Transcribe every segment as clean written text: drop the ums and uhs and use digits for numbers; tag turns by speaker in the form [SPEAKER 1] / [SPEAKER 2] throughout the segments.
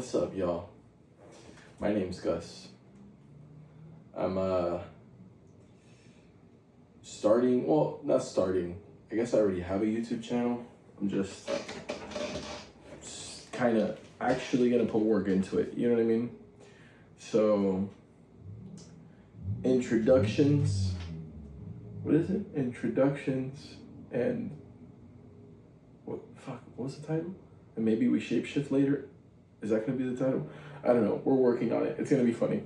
[SPEAKER 1] What's up, y'all? My name's Gus. I'm starting, well, not starting. I guess I already have a YouTube channel. I'm just kind of actually gonna put work into it, you know what I mean? So, introductions. What is it? Introductions and what was the title? And maybe we shapeshift later. Is that gonna be the title? I don't know. We're working on it. It's gonna be funny.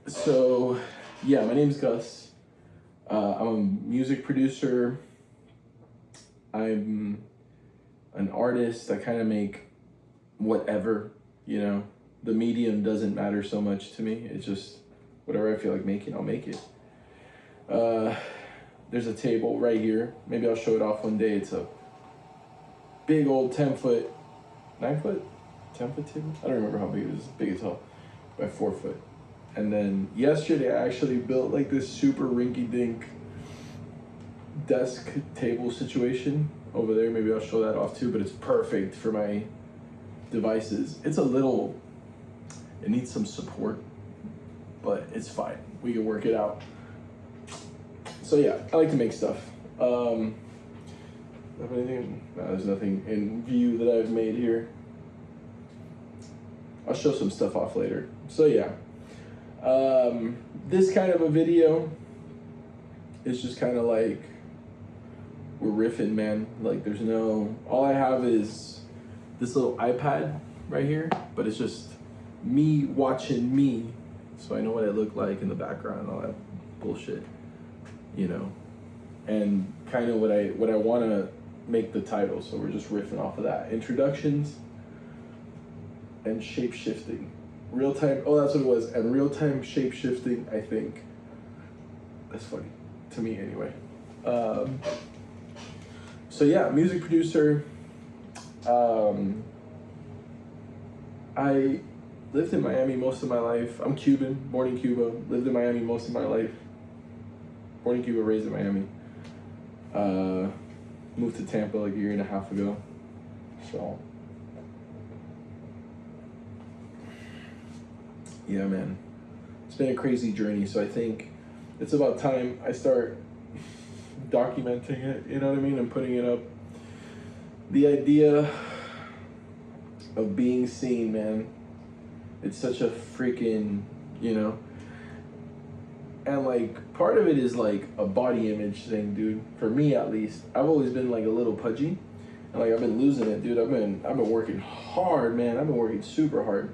[SPEAKER 1] So, yeah, my name's Gus. I'm a music producer. I'm an artist. I kind of make whatever, you know. The medium doesn't matter so much to me. It's just whatever I feel like making, I'll make it. There's a table right here. Maybe I'll show it off one day. It's a big old 10-foot, 9-foot? 10-foot table? I don't remember how big it is. Big as hell. By 4 foot. And then yesterday I actually built like this super rinky-dink desk table situation over there. Maybe I'll show that off too, but it's perfect for my devices. It's a little, it needs some support, but it's fine. We can work it out. So yeah, I like to make stuff. Have anything? No, there's nothing in view that I've made here. I'll show some stuff off later. So yeah, this kind of a video is just kind of like, we're riffing, man. Like there's no, all I have is this little iPad right here, but it's just me watching me. So I know what I look like in the background and all that bullshit, you know, and kind of what I want to make the title. So we're just riffing off of that. Introductions and shape-shifting. Real-time, oh, that's what it was. And real-time shape-shifting, I think. That's funny, to me anyway. So yeah, music producer. I lived in Miami most of my life. I'm Cuban, born in Cuba. Lived in Miami most of my life. Born in Cuba, raised in Miami. Moved to Tampa like a year and a half ago. So, yeah, man. It's been a crazy journey, so I think it's about time I start documenting it, you know what I mean, and putting it up. The idea of being seen, man, it's such a freaking, you know, and like part of it is like a body image thing, dude. For me at least, I've always been like a little pudgy, and like I've been losing it, dude. I've been working hard, man. I've been working super hard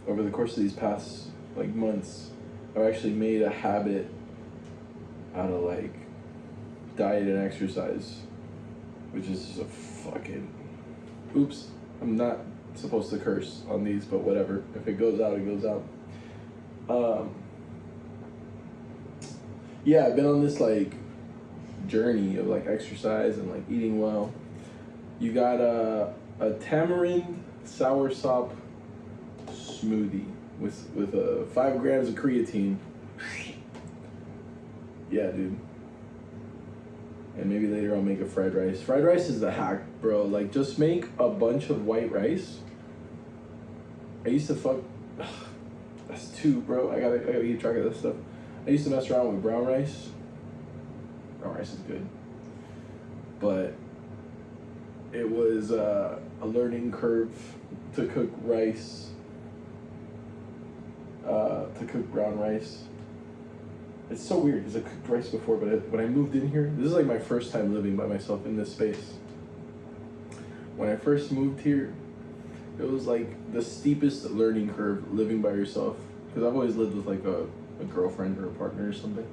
[SPEAKER 1] over the course of these past like months. I've actually made a habit out of like diet and exercise, which is a fucking, oops, I'm not supposed to curse on these, but whatever. If it goes out, it goes out. Yeah, I've been on this like journey of like exercise and like eating well. You got a tamarind soursop smoothie with 5 grams of creatine. Yeah, dude. And maybe later I'll make a fried rice. Fried rice is the hack, bro. Like just make a bunch of white rice. I used to fuck. That's 2, bro. I gotta keep track of this stuff. I used to mess around with brown rice. Brown rice is good, but it was a learning curve to cook rice, to cook brown rice. It's so weird because I cooked rice before, but when I moved in here, this is like my first time living by myself in this space. When I first moved here, it was like the steepest learning curve living by yourself, because I've always lived with like a girlfriend or a partner or something,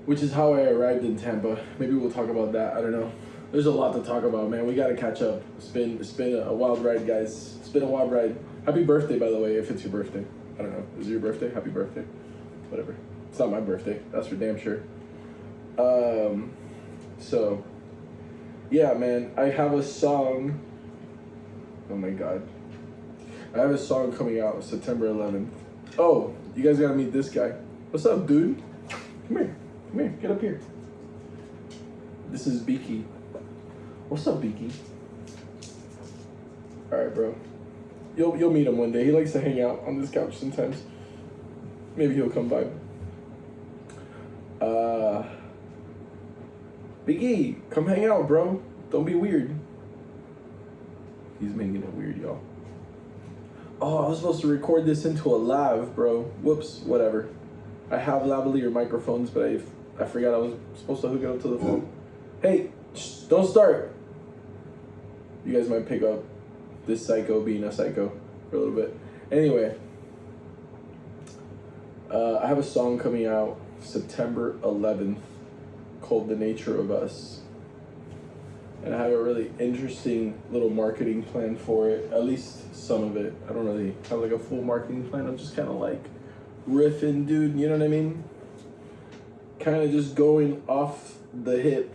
[SPEAKER 1] which is how I arrived in Tampa. Maybe we'll talk about that. I don't know. There's a lot to talk about, man. We gotta catch up. It's been a wild ride, guys. It's been a wild ride. Happy birthday, by the way, if it's your birthday. I don't know. Is it your birthday? Happy birthday. Whatever. It's not my birthday. That's for damn sure. So, yeah, man. I have a song. Oh my God. I have a song coming out September 11th. Oh, you guys gotta meet this guy. What's up, dude? Come here. Come here. Get up here. This is Beaky. What's up, Beaky? All right, bro. You'll meet him one day. He likes to hang out on this couch sometimes. Maybe he'll come by. Biggie, come hang out, bro. Don't be weird. He's making it weird, y'all. Oh, I was supposed to record this into a lav, bro. Whoops, whatever. I have lavalier microphones, but I forgot I was supposed to hook it up to the phone. Hey, don't start. You guys might pick up this psycho being a psycho for a little bit. Anyway, I have a song coming out September 11th called The Nature of Us. And I have a really interesting little marketing plan for it, at least some of it. I don't really have like a full marketing plan. I'm just kind of like riffing, dude, you know what I mean? Kind of just going off the hip,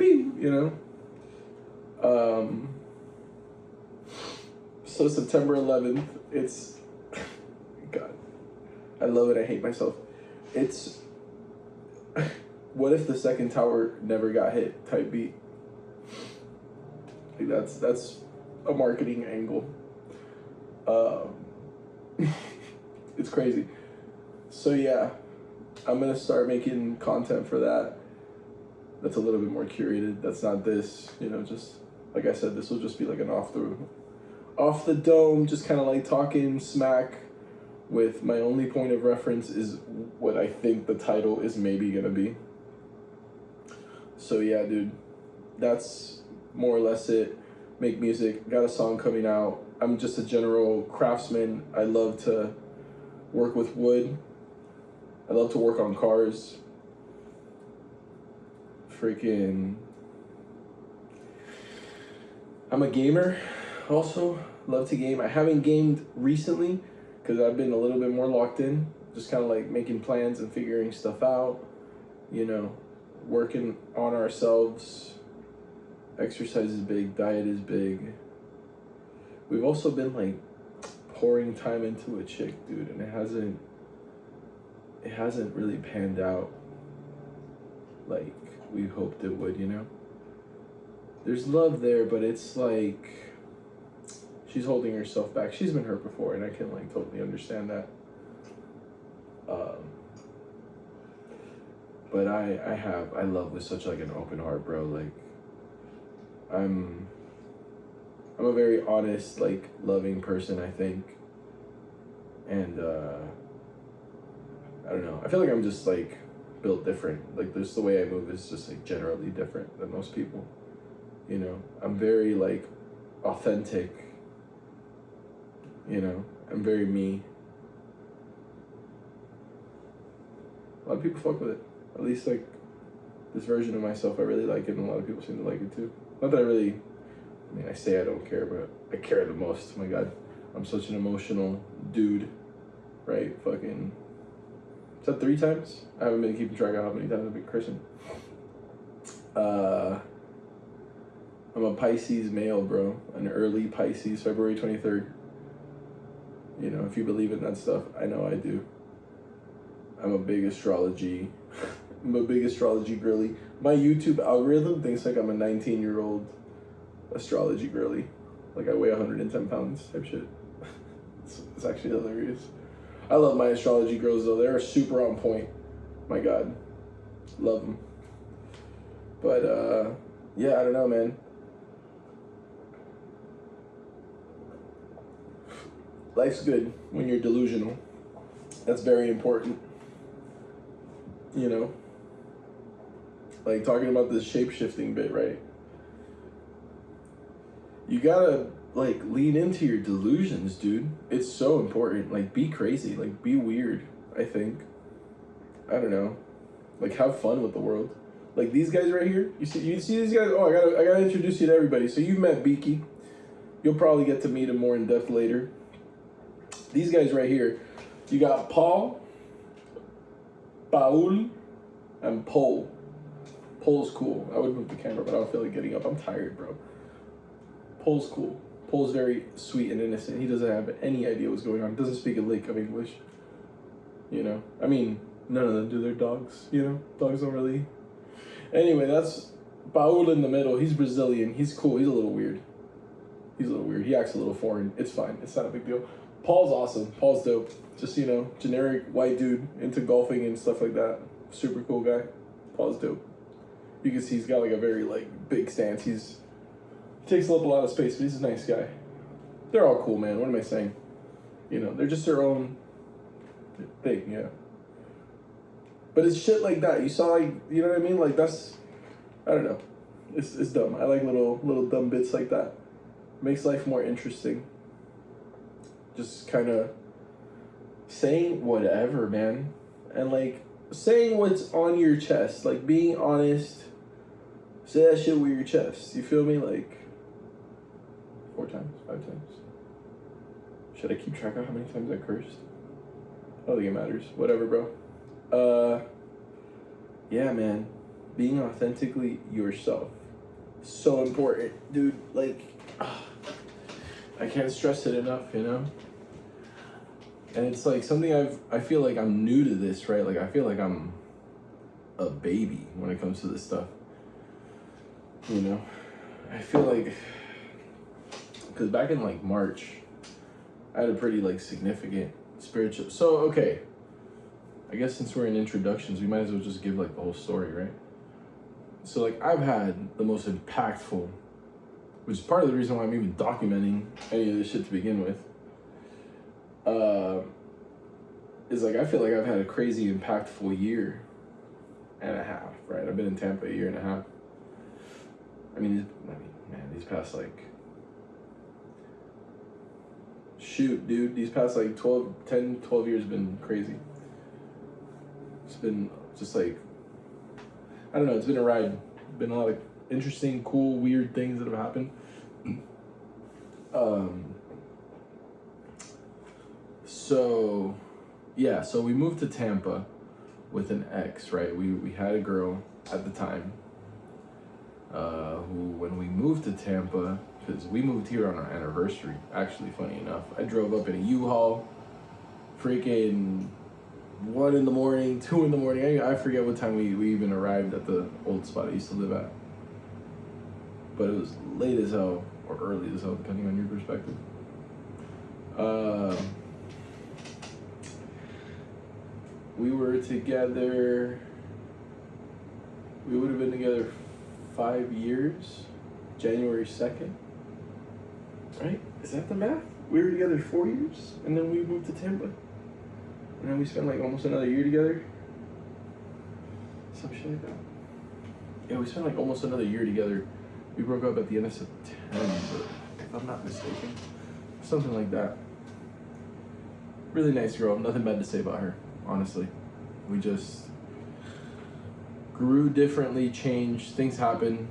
[SPEAKER 1] you know? So September 11th, it's, God, I love it, I hate myself. It's, what if the second tower never got hit type beat? Like that's a marketing angle. It's crazy. So yeah, I'm gonna start making content for that. That's a little bit more curated. That's not this, you know, just like I said, this will just be like an off the dome, just kind of like talking smack with my only point of reference is what I think the title is maybe gonna be. So yeah, dude, that's more or less it. Make music, got a song coming out. I'm just a general craftsman. I love to work with wood. I love to work on cars. Freaking, I'm a gamer also, love to game. I haven't gamed recently because I've been a little bit more locked in, just kind of like making plans and figuring stuff out, you know, working on ourselves. Exercise is big, diet is big. We've also been like pouring time into a chick, dude, and it hasn't really panned out like we hoped it would, you know? There's love there, but it's like she's holding herself back. She's been hurt before, and I can like totally understand that. But I love with such like an open heart, bro. Like I'm a very honest, like loving person, I think. And I don't know. I feel like I'm just like built different. Like just the way I move is just like generally different than most people. You know, I'm very like authentic. You know, I'm very me. A lot of people fuck with it. At least like this version of myself, I really like it, and a lot of people seem to like it too. Not that I say I don't care, but I care the most. Oh my God, I'm such an emotional dude, right? Fucking, is that 3 times? I haven't been keeping track of how many times I've been Christian. I'm a Pisces male, bro. An early Pisces, February 23rd. You know, if you believe in that stuff, I know I do. I'm a big astrology girly. My YouTube algorithm thinks like I'm a 19-year-old astrology girly. Like I weigh 110 pounds type shit. It's actually hilarious. I love my astrology girls though. They're super on point. My God. Love them. But yeah, I don't know, man. Life's good when you're delusional. That's very important. You know? Like talking about this shape-shifting bit, right? You gotta like lean into your delusions, dude. It's so important. Like be crazy, like be weird, I think. I don't know. Like have fun with the world. Like these guys right here, you see these guys? Oh, I gotta introduce you to everybody. So you've met Beaky. You'll probably get to meet him more in depth later. These guys right here, you got Paul, Paul, and Pole. Pole's cool. I would move the camera, but I don't feel like getting up. I'm tired, bro. Pole's cool. Pole's very sweet and innocent. He doesn't have any idea what's going on. Doesn't speak a lick of English. You know? I mean, none of them do. They're dogs, you know? Dogs don't really... Anyway, that's Paul in the middle. He's Brazilian. He's cool. He's a little weird. He's a little weird. He acts a little foreign. It's fine. It's not a big deal. Paul's awesome. Paul's dope. Just, you know, generic white dude into golfing and stuff like that. Super cool guy. Paul's dope. You can see he's got like a very like big stance. He takes up a lot of space, but he's a nice guy. They're all cool, man. What am I saying? You know, they're just their own thing, yeah. But it's shit like that. You saw, like, you know what I mean? Like, that's, I don't know. It's dumb. I like little dumb bits like that. Makes life more interesting. Just kind of saying whatever, man. And, like, saying what's on your chest. Like, being honest. Say that shit with your chest. You feel me? Like, 4 times, 5 times. Should I keep track of how many times I cursed? I don't think it matters. Whatever, bro. Yeah, man. Being authentically yourself. So important, dude. Like, I can't stress it enough, you know? And it's like something I feel like I'm new to this, right? Like, I feel like I'm a baby when it comes to this stuff. You know? I feel like, because back in like March, I had a pretty like significant spiritual, so okay, I guess since we're in introductions, we might as well just give like the whole story, right? So like I've had the most impactful, which is part of the reason why I'm even documenting any of this shit to begin with, is like I feel like I've had a crazy impactful year and a half, right? I've been in Tampa a year and a half. I mean, man, these past like, shoot, dude, these past like 12 years have been crazy. It's been just like, I don't know, it's been a ride. Been a lot of interesting, cool, weird things that have happened. So, yeah, so we moved to Tampa with an ex, right? We had a girl at the time who, when we moved to Tampa, because we moved here on our anniversary, actually, funny enough. I drove up in a U-Haul, freaking 1 in the morning, 2 in the morning. I forget what time we even arrived at the old spot I used to live at. But it was late as hell, or early as hell, depending on your perspective. We were together, we would have been together 5 years, January 2nd. Right? Is that the math? We were together 4 years, and then we moved to Tampa. And then we spent like almost another year together. Some shit like that. Yeah, we spent like almost another year together. We broke up at the end of September, if I'm not mistaken. Something like that. Really nice girl. Nothing bad to say about her, honestly. We just grew differently, changed. Things happen.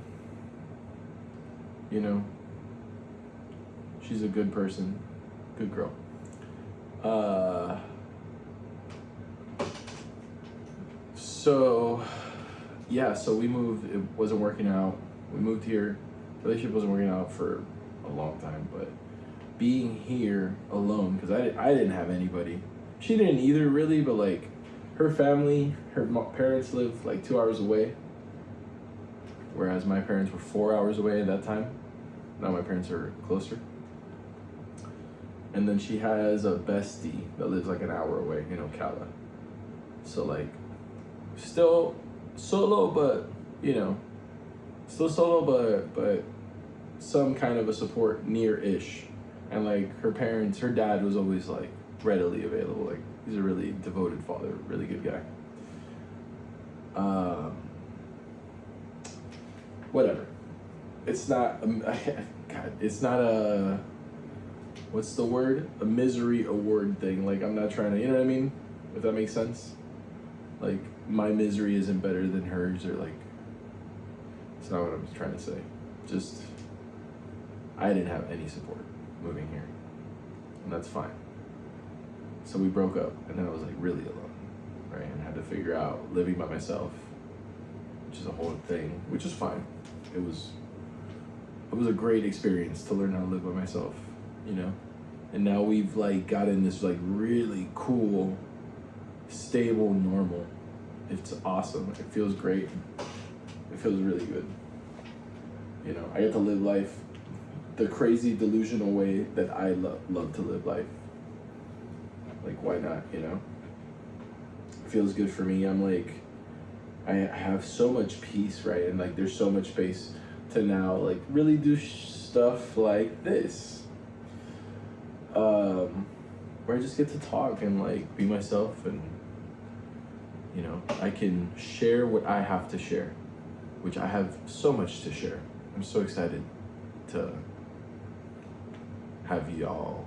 [SPEAKER 1] You know. She's a good person, good girl. So, yeah, so we moved, it wasn't working out. We moved here, relationship wasn't working out for a long time, but being here alone, because I didn't have anybody. She didn't either, really, but like, her family, her parents lived like 2 hours away, whereas my parents were 4 hours away at that time. Now my parents are closer. And then she has a bestie that lives like an hour away in Ocala. So like, still solo, but you know, still solo, but some kind of a support near-ish. And like her parents, her dad was always like readily available. Like he's a really devoted father, really good guy. Whatever. It's not, God, it's not a, what's the word? A misery award thing. Like, I'm not trying to, you know what I mean? If that makes sense. Like, my misery isn't better than hers, or like, it's not what I'm trying to say. Just, I didn't have any support moving here. And that's fine. So we broke up, and then I was like really alone, right? And had to figure out living by myself, which is a whole thing, which is fine. It was a great experience to learn how to live by myself, you know? And now we've like gotten this like really cool, stable normal. It's awesome. It feels great. It feels really good. You know, I get to live life the crazy delusional way that I love to live life. Like, why not, you know? It feels good for me. I'm like, I have so much peace, right? And like, there's so much space to now like really do stuff like this, where I just get to talk and like be myself, and you know, I can share what I have to share, which I have so much to share. I'm so excited to have y'all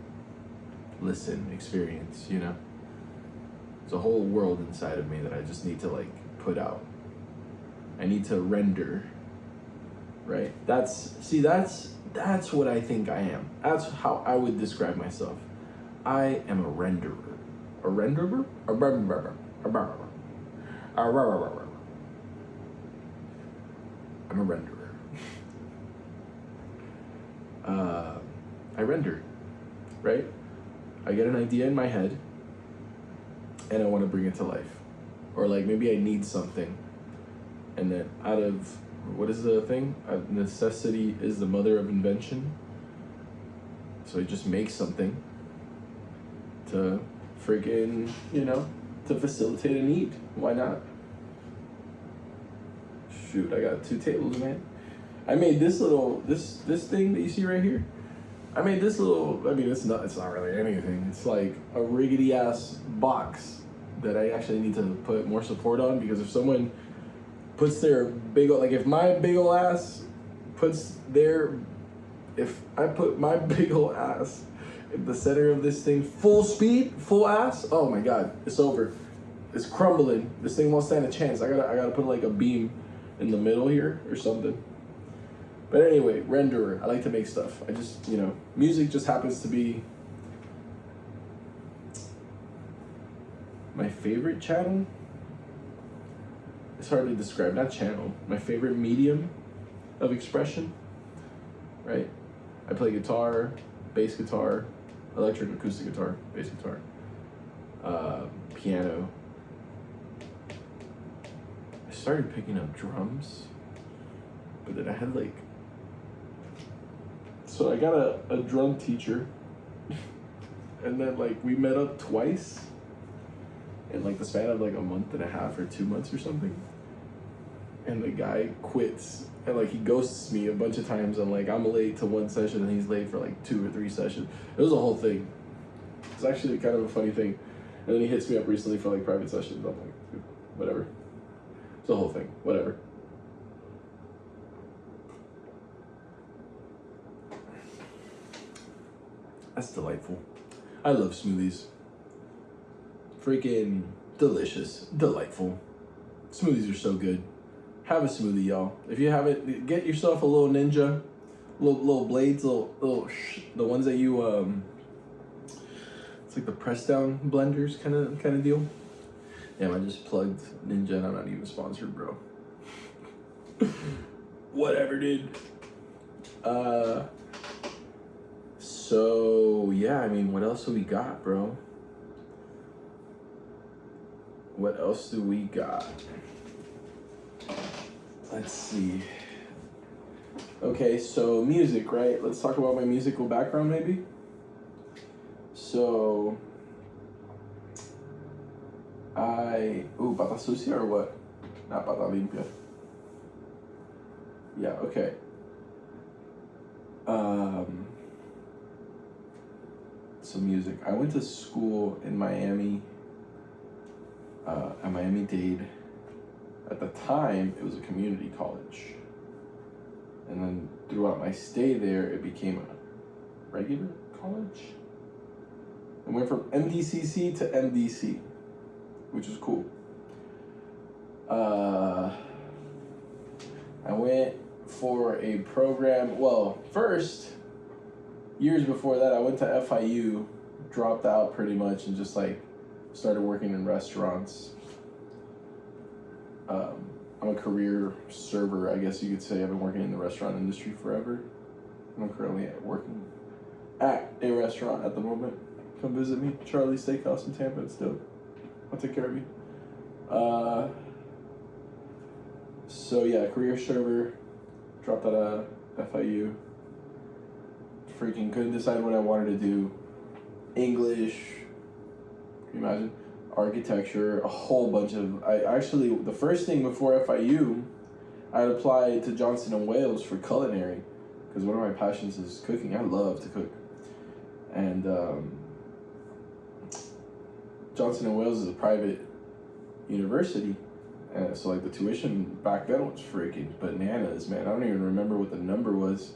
[SPEAKER 1] listen, experience, you know? There's a whole world inside of me that I just need to like put out. I need to render, right? That's what I think I am. That's how I would describe myself. I am a renderer. A renderer? A renderer. I'm a renderer. I render, right? I get an idea in my head and I want to bring it to life. Or like maybe I need something, and then out of, what is the thing? Necessity is the mother of invention. So I just make something to freaking, you know, to facilitate a need. Why not? Shoot, I got 2 tables, man. I made this little, this thing that you see right here. I made this little, I mean, it's not really anything. It's like a rickety ass box that I actually need to put more support on, because if someone puts their big, like if my big ol' ass puts their, if I put my big ol' ass in the center of this thing, full speed, full ass, oh my God, it's over. It's crumbling. This thing won't stand a chance. I gotta put like a beam in the middle here or something. But anyway, renderer. I like to make stuff. I just, you know, music just happens to be my favorite channel. It's hard to describe, not channel. My favorite medium of expression, right? I play guitar, bass guitar, electric acoustic guitar, bass guitar, piano. I started picking up drums, but then I had like, so I got a drum teacher, and then like we met up twice in like the span of like a month and a half or 2 months or something. And the guy quits, and like he ghosts me a bunch of times. And like I'm late to one session and he's late for like 2 or 3 sessions. It was a whole thing. It's actually kind of a funny thing. And then he hits me up recently for like private sessions. I'm like, whatever. It's a whole thing, whatever. That's delightful. I love smoothies. Freaking delicious, delightful. Smoothies are so good. Have a smoothie, y'all. If you haven't, get yourself a little Ninja, little blades, the ones that you it's like the press down blenders kind of deal. Damn, I just plugged Ninja and I'm not even sponsored, bro. Whatever, dude. So yeah, I mean, what else do we got, bro? What else do we got? Let's see. Okay, so music, right? Let's talk about my musical background, maybe. So, pata sucia or what? Not pata limpia. Yeah, okay. So music. I went to school in Miami, at Miami-Dade. At the time, it was a community college. And then throughout my stay there, it became a regular college. I went from MDCC to MDC, which was cool. I went for a program, well, first, years before that, I went to FIU, dropped out pretty much, and just like started working in restaurants. I'm a career server, I guess you could say. I've been working in the restaurant industry forever. I'm currently working at a restaurant at the moment. Come visit me, Charlie's Steakhouse in Tampa. It's dope. I'll take care of you. So yeah, career server, dropped out of FIU. freaking couldn't decide what I wanted to do. English, can you imagine? Architecture, a whole bunch of, the first thing before FIU, I had applied to Johnson & Wales for culinary, because one of my passions is cooking. I love to cook. And Johnson & Wales is a private university, and so like the tuition back then was freaking bananas, man. I don't even remember what the number was.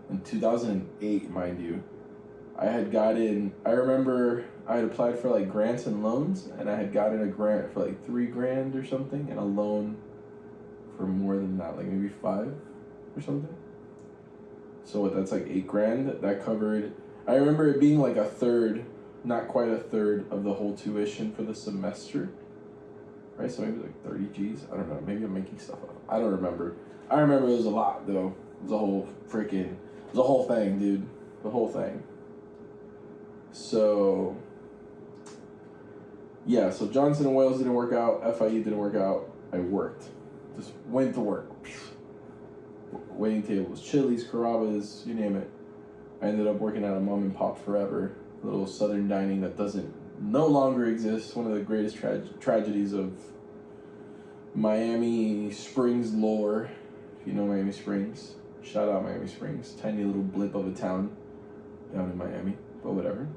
[SPEAKER 1] In 2008, mind you, I remember I had applied for like grants and loans, and I had gotten a grant for like $3,000 or something, and a loan for more than that, like maybe 5 or something. So that's like $8,000. That covered, I remember it being like a third, not quite a third of the whole tuition for the semester. Right, so maybe like 30 G's. I don't know. Maybe I'm making stuff up. I don't remember. I remember it was a lot though. It was a whole thing, dude. The whole thing. So yeah, so Johnson & Wales didn't work out. FIU didn't work out. I worked. Just went to work. Waiting tables, Chili's, Carrabba's, you name it. I ended up working at a mom and pop forever. A little southern dining that no longer exists. One of the greatest tragedies of Miami Springs lore. If you know Miami Springs, shout out Miami Springs. Tiny little blip of a town down in Miami, but whatever.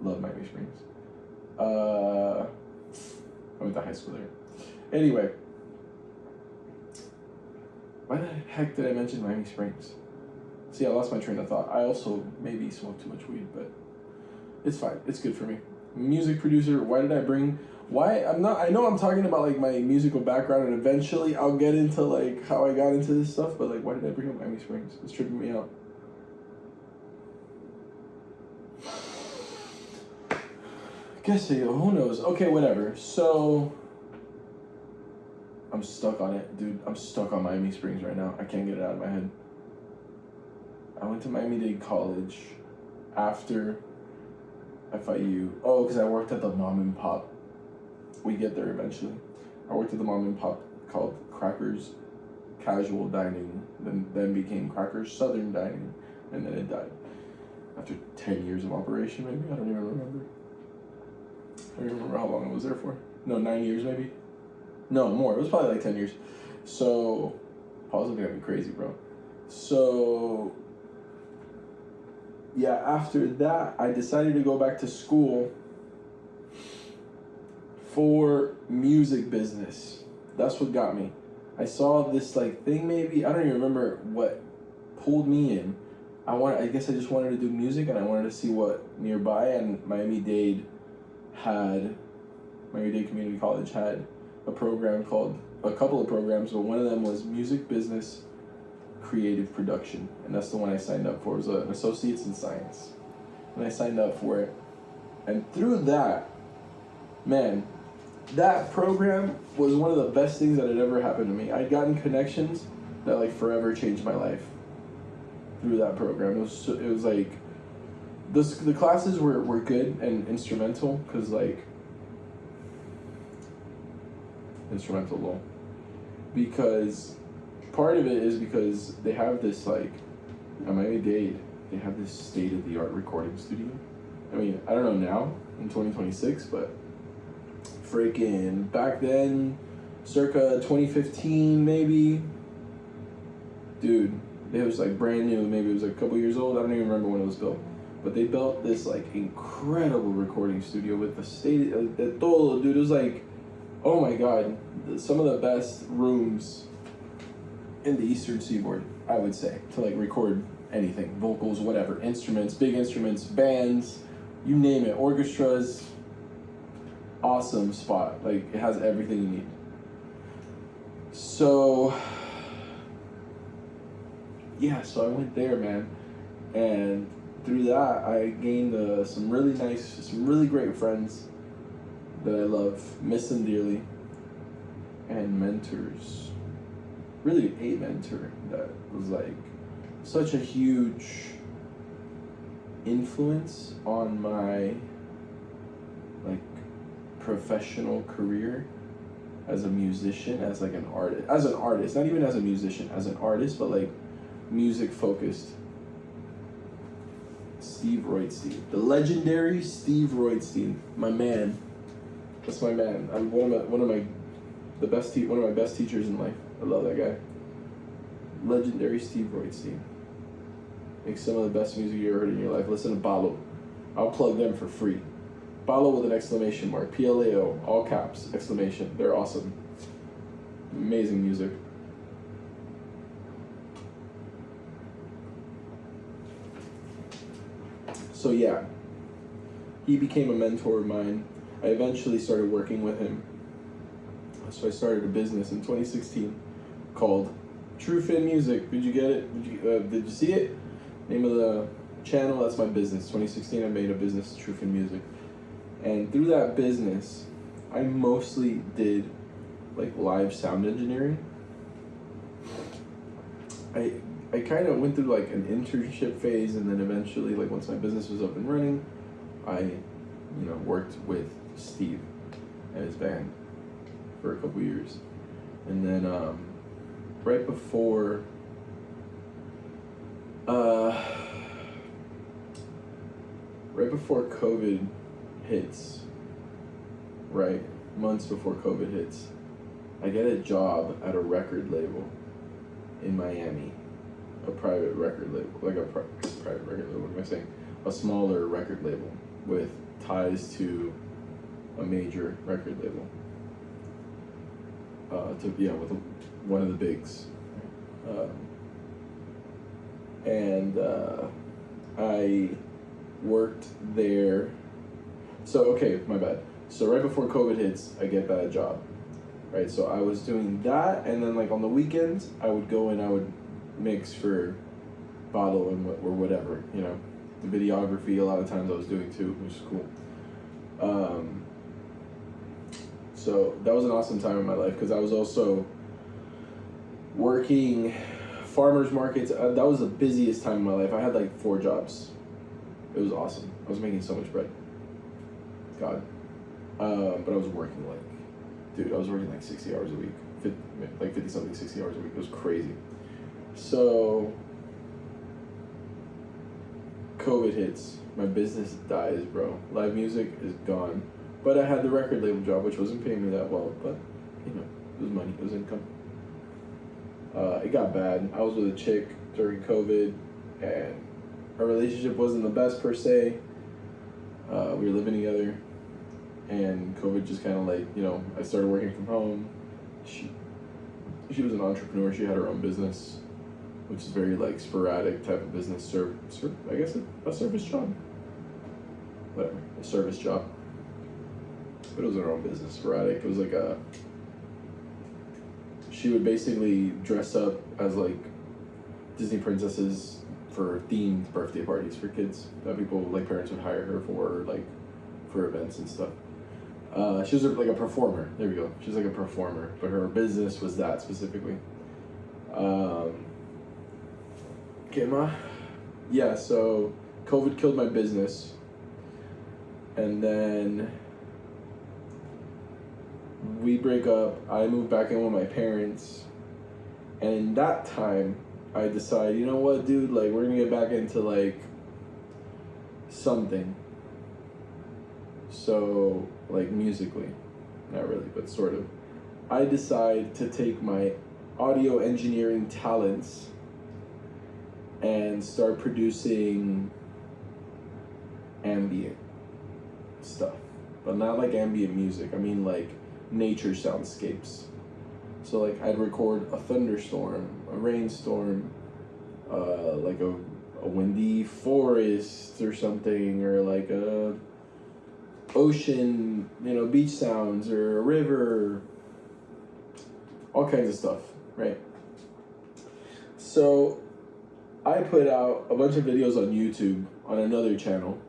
[SPEAKER 1] Love Miami Springs. I went to high school there. Anyway, why the heck did I mention Miami Springs? See, I lost my train of thought. I also maybe smoked too much weed, but it's fine. It's good for me. Music producer. I know I'm talking about like my musical background, and eventually I'll get into like how I got into this stuff, but like, why did I bring up Miami Springs? It's tripping me out. Guess so, who knows? Okay, whatever. So I'm stuck on it, dude. I'm stuck on Miami Springs right now. I can't get it out of my head. I went to Miami-Dade College after FIU. Oh, because I worked at the mom and pop. We get there eventually. I worked at the mom and pop called Crackers Casual Dining, then became Crackers Southern Dining, and then it died. After 10 years of operation, maybe? I don't even remember. I don't even remember how long I was there for. No, 9 years maybe? No, more. It was probably like 10 years. So, Paul's looking at me crazy, bro. So, yeah, after that, I decided to go back to school for music business. That's what got me. I saw this like thing maybe. I don't even remember what pulled me in. I guess I just wanted to do music, and I wanted to see what nearby, and Miami-Dade Community College had a couple of programs, but one of them was music business creative production, and that's the one I signed up for. It was an associate's in science, and I signed up for it. And through that, man, that program was one of the best things that had ever happened to me. I'd gotten connections that like forever changed my life through that program. It was like the classes were good and instrumental, because like instrumental law, because part of it is because they have this like at Miami-Dade, they have this state-of-the-art recording studio. I mean, I don't know now in 2026, but freaking back then, circa 2015 maybe, dude, it was like brand new. Maybe it was like a couple years old. I don't even remember when it was built, but they built this like incredible recording studio with the state, todo, dude. It was like, oh my god, some of the best rooms in the Eastern Seaboard, I would say, to like record anything, vocals, whatever, instruments, big instruments, bands, you name it, orchestras. Awesome spot. Like, it has everything you need. So yeah, so I went there, man, and through that I gained some really great friends that I love, miss them dearly, and mentors. Really a mentor that was like such a huge influence on my like professional career as a musician, as like an artist, not even as a musician, as an artist, but like music focused. Steve Roydstein. The legendary Steve Roydstein. My man. That's my man. I'm one of my best teachers in life. I love that guy. Legendary Steve Roydstein. Makes some of the best music you ever heard in your life. Listen to Balo. I'll plug them for free. Balo with an exclamation mark. PLAO, all caps, exclamation. They're awesome. Amazing music. So yeah, he became a mentor of mine. I eventually started working with him. So I started a business in 2016 called True Fin Music. Did you get it? Did you see it? Name of the channel, that's my business. 2016 I made a business, True Fin Music. And through that business, I mostly did like live sound engineering. I kind of went through like an internship phase, and then eventually, like once my business was up and running, I, worked with Steve and his band for a couple years. And then right before COVID hits, right, months before COVID hits, I get a job at a record label in Miami, a private record label, like a private record label, what am I saying? A smaller record label with ties to a major record label. With one of the bigs. I worked there. So, okay, my bad. So right before COVID hits, I get that job, right? So I was doing that, and then like on the weekends, I would go and I would mix for Bottle or whatever, The videography, a lot of times I was doing too, which is cool. So that was an awesome time in my life, because I was also working farmers markets. That was the busiest time in my life. I had like 4 jobs. It was awesome. I was making so much bread. God. But I was working I was working like 60 hours a week. 50 something, 60 hours a week. It was crazy. So COVID hits. My business dies, bro. Live music is gone. But I had the record label job, which wasn't paying me that well, but it was money, it was income. It got bad. I was with a chick during COVID, and our relationship wasn't the best per se. We were living together, and COVID just kind of like, I started working from home. She was an entrepreneur. She had her own business, which is very like sporadic type of business. I guess a service job. Whatever, a service job. But it was her own business, sporadic. It was like she would basically dress up as like Disney princesses for themed birthday parties for kids that people, like parents would hire her for, like for events and stuff. She was like a performer. There we go. She was like a performer, but her business was that specifically. So COVID killed my business, and then we break up. I move back in with my parents, and in that time, I decide, you know what, dude, like we're gonna get back into like something. So like musically, not really, but sort of. I decide to take my audio engineering talents and start producing ambient stuff, but not like ambient music. I mean like nature soundscapes. So like I'd record a thunderstorm, a rainstorm, like a windy forest or something, or like a ocean, beach sounds, or a river, all kinds of stuff, right? So I put out a bunch of videos on YouTube on another channel,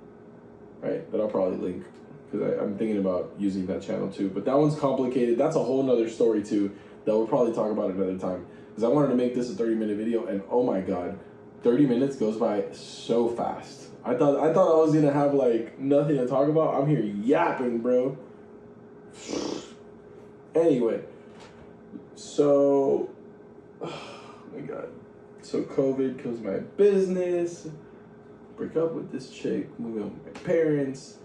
[SPEAKER 1] right, that I'll probably link, because I'm thinking about using that channel too. But that one's complicated. That's a whole nother story too that we'll probably talk about another time, because I wanted to make this a 30-minute video, and oh my god, 30 minutes goes by so fast. I thought I was gonna have like nothing to talk about. I'm here yapping, bro. Anyway, so oh my god, so COVID kills my business. break up with this chick, move in with my parents.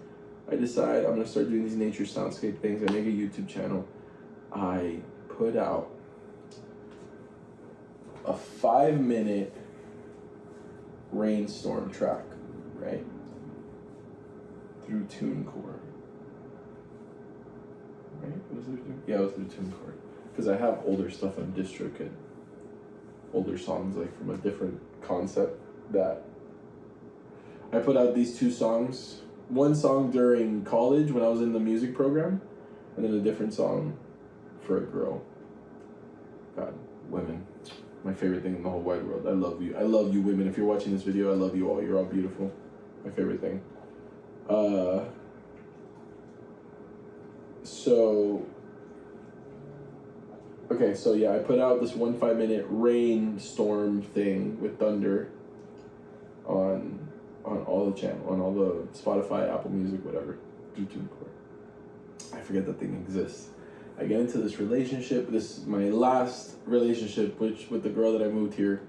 [SPEAKER 1] I decide I'm gonna start doing these nature soundscape things. I make a YouTube channel. I put out a 5-minute rainstorm track, right? Through TuneCore. Right? Yeah, it was through TuneCore. Because I have older stuff on DistroKid. Older songs like from a different concept that I put out these 2 songs. One song during college when I was in the music program, and then a different song for a girl. God, women. My favorite thing in the whole wide world. I love you. I love you women. If you're watching this video, I love you all. You're all beautiful. My favorite thing. So yeah, I put out this 5-minute rainstorm thing with thunder on all the channel, on all the Spotify, Apple Music, whatever, YouTube. I forget that thing exists. I get into this relationship. This is my last relationship, with the girl that I moved here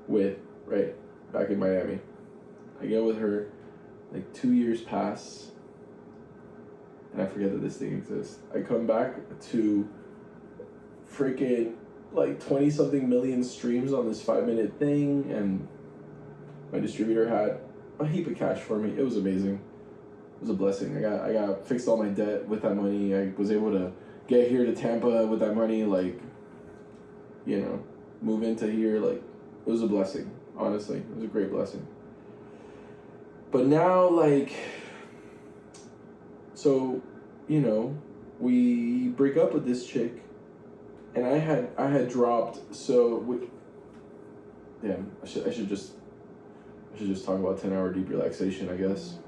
[SPEAKER 1] with, right, back in Miami. I get with her, like 2 years pass, and I forget that this thing exists. I come back to freaking like 20-something million streams on this 5-minute thing, and my distributor had a heap of cash for me. It was amazing. It was a blessing. I got fixed all my debt with that money. I was able to get here to Tampa with that money, like, you know, move into here. Like, it was a blessing, honestly. It was a great blessing. But now, like, so, you know, we break up with this chick, and I had dropped, I should just talk about 10-hour deep relaxation, I guess.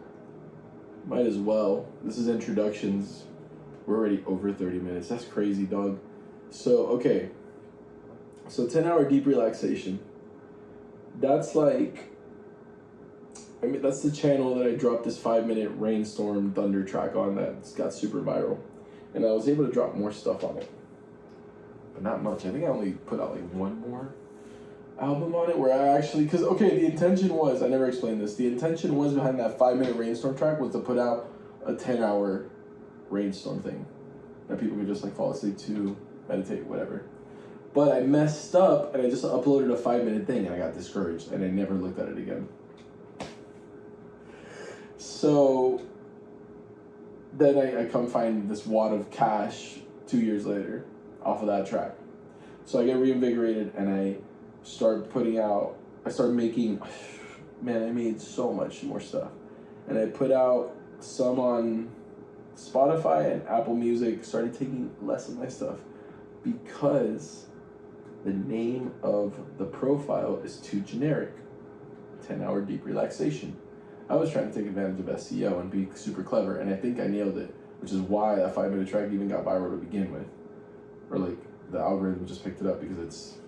[SPEAKER 1] Might as well. This is introductions. We're already over 30 minutes. That's crazy, dog. So, okay. So 10-hour deep relaxation. That's like, that's the channel that I dropped this 5-minute rainstorm thunder track on that's got super viral. And I was able to drop more stuff on it. But not much. I think I only put out like 1 more album on it where I actually, because, okay, the intention was, I never explained this, the intention was behind that 5-minute rainstorm track was to put out a 10-hour rainstorm thing that people could just like fall asleep to, meditate, whatever. But I messed up and I just uploaded a 5-minute thing and I got discouraged and I never looked at it again. So then I come find this wad of cash 2 years later off of that track. So I get reinvigorated and I start making, man, I made so much more stuff. And I put out some on Spotify and Apple Music, started taking less of my stuff because the name of the profile is too generic. 10-hour deep relaxation. I was trying to take advantage of SEO and be super clever, and I think I nailed it, which is why that 5-minute track even got viral to begin with. Or like the algorithm just picked it up because it's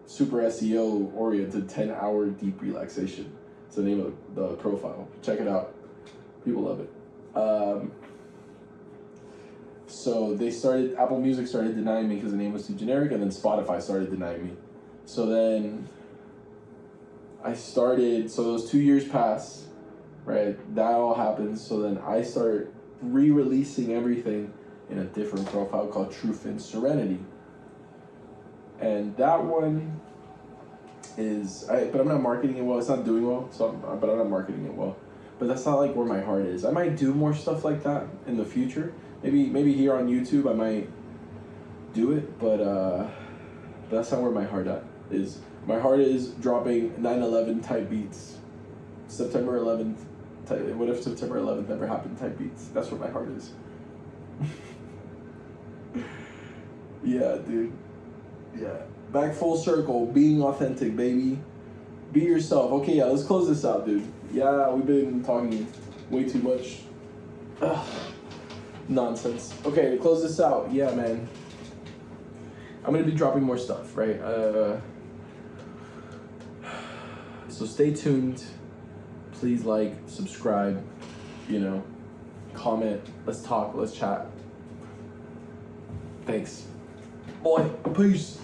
[SPEAKER 1] super SEO oriented. 10-hour deep relaxation. It's the name of the profile. Check it out. People love it. So Apple Music started denying me because the name was too generic, and then Spotify started denying me. So then so those 2 years pass, right? That all happens. So then I start re-releasing everything in a different profile called Truth and Serenity. And that one but I'm not marketing it well. It's not doing well, but I'm not marketing it well. But that's not like where my heart is. I might do more stuff like that in the future. Maybe here on YouTube I might do it, but that's not where my heart is. My heart is dropping 9/11 type beats, September 11th. What if September 11th never happened type beats? That's where my heart is. Yeah, dude. Yeah. Back full circle, being authentic, baby. Be yourself. Okay, yeah, let's close this out, dude. Yeah, we've been talking way too much. Ugh. Nonsense. Okay, to close this out, yeah, man. I'm gonna be dropping more stuff, right? So stay tuned. Please like, subscribe, comment. Let's talk, let's chat. Thanks. Boy, peace.